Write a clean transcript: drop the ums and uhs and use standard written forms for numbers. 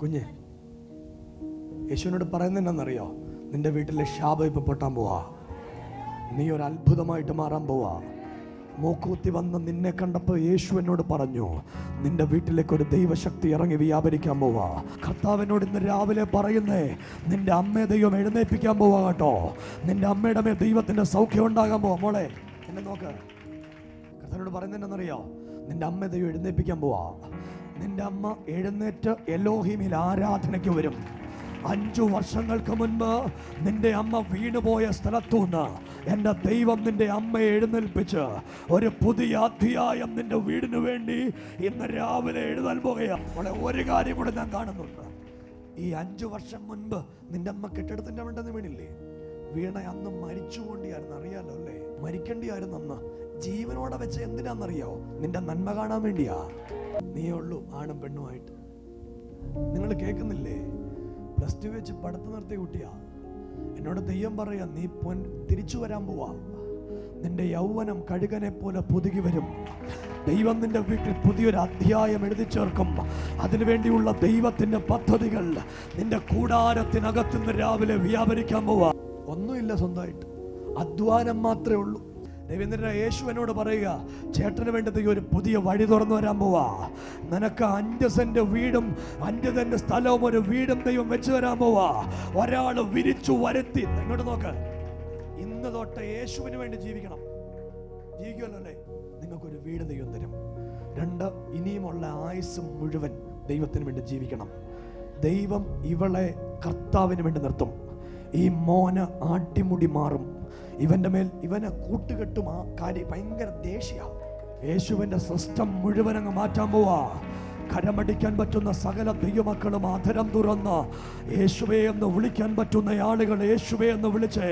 കുഞ്ഞെ, യേശുവിനോട് പറയുന്നതെന്നറിയോ? നിന്റെ വീട്ടിലെ ശാപം ഇപ്പൊ പൊട്ടാൻ പോവാ. നീ ഒരു അത്ഭുതമായിട്ട് മാറാൻ പോവാ. മൂക്കൂത്തി വന്ന് നിന്നെ കണ്ടപ്പോൾ യേശു എന്നോട് പറഞ്ഞു, നിന്റെ വീട്ടിലേക്ക് ഒരു ദൈവശക്തി ഇറങ്ങി വ്യാപരിക്കാൻ പോവാ. കർത്താവിനോട് ഇന്ന് രാവിലെ പറയുന്നേ, നിന്റെ അമ്മയെ ദൈവം എഴുന്നേൽപ്പിക്കാൻ പോവാ കേട്ടോ. നിന്റെ അമ്മയുടെ മേൽ ദൈവത്തിന്റെ സൗഖ്യം ഉണ്ടാകാൻ പോവാ. മോളെ എന്നെ നോക്ക്, കർത്താവിനോട് പറയുന്നതെന്നറിയോ? നിന്റെ അമ്മയെ ദൈവം എഴുന്നേൽപ്പിക്കാൻ പോവാ. നിന്റെ അമ്മ എഴുന്നേറ്റ് എലോഹിമിൽ ആരാധനയ്ക്ക് വരും. 5 വർഷങ്ങൾക്ക് മുൻപ് നിന്റെ അമ്മ വീണുപോയ സ്ഥലത്തുനിന്ന് എൻ്റെ ദൈവം നിന്റെ അമ്മയെ എഴുന്നേൽപ്പിച്ച് ഒരു പുതിയ അധ്യായം നിന്റെ വീടിന് വേണ്ടി ഇന്ന് രാവിലെ എഴുതാൻ പോകുകയാണ്. അവിടെ ഒരു കാര്യം കൂടെ ഞാൻ കാണുന്നുണ്ട്. ഈ 5 വർഷം മുൻപ് നിന്റെ അമ്മ കെട്ടിടത്തിൻ്റെ വേണ്ടെന്ന് വീണില്ലേ? വീണ അന്ന് മരിച്ചുകൊണ്ടിയായിരുന്നു, അറിയാലോ അല്ലേ? മരിക്കേണ്ടിയായിരുന്നു അന്ന്. ജീവനോടെ വെച്ച് എന്തിനാണെന്നറിയോ? നിന്റെ നന്മ കാണാൻ വേണ്ടിയാ. നീ ഉള്ളൂ ആണും പെണ്ണുമായിട്ട്. നിങ്ങൾ കേൾക്കുന്നില്ലേ? +2 വെച്ച് പഠിത്തം നിർത്തിയ കുട്ടിയാ. എന്നോട് ദൈവം പറയാ, നീ തിരിച്ചു വരാൻ പോവാ. നിന്റെ യൗവനം കഴുകനെ പോലെ പുതുകി വരും. ദൈവം നിന്റെ വീട്ടിൽ പുതിയൊരു അധ്യായം എഴുതി ചേർക്കും. അതിനുവേണ്ടിയുള്ള ദൈവത്തിന്റെ പദ്ധതികൾ നിന്റെ കൂടാരത്തിനകത്തുനിന്ന് രാവിലെ വ്യാപരിക്കാൻ പോവാ. ഒന്നുമില്ല സ്വന്തമായിട്ട്, അധ്വാനം മാത്രമേ ഉള്ളൂ. ദൈവം യേശു എന്നോട് പറയുക, ചേട്ടന് വേണ്ടത് ഒരു പുതിയ വഴി തുറന്നു വരാൻ പോവാ. നിനക്ക് 5 സെന്റ് വീടും 5 സെന്റ് സ്ഥലവും ഒരു വീടും ദൈവം വെച്ച് തരാൻ പോവാ. ഒരാൾ വിരിച്ചു വരുത്തി. ഇങ്ങോട്ട് നോക്ക്, ഇന്ന് തൊട്ട് യേശുവിന് വേണ്ടി ജീവിക്കണം. ജീവിക്കുമല്ലോ അല്ലേ? നിങ്ങൾക്കൊരു വീട് ദൈവം തരും. 2, ഇനിയുമുള്ള ആയുസ് മുഴുവൻ ദൈവത്തിന് വേണ്ടി ജീവിക്കണം. ദൈവം ഇവളെ കർത്താവിന് വേണ്ടി നിർത്തും. ഈ മോന് ആട്ടിമുടി മാറും. ഇവന്റെ മേൽ ഇവനെ കൂട്ടുകെട്ടും. ആ കാര്യം ഭയങ്കര ദേഷ്യ. യേശുവിന്റെ സിസ്റ്റം മുഴുവൻ അങ്ങ് മാറ്റാൻ പോവാ. കരമടിക്കാൻ പറ്റുന്ന സകല ദൈവമക്കളും അധരം തുറന്ന് യേശുവേ എന്ന് വിളിക്കാൻ പറ്റുന്ന ആളുകൾ യേശുവേ എന്ന് വിളിച്ചേ.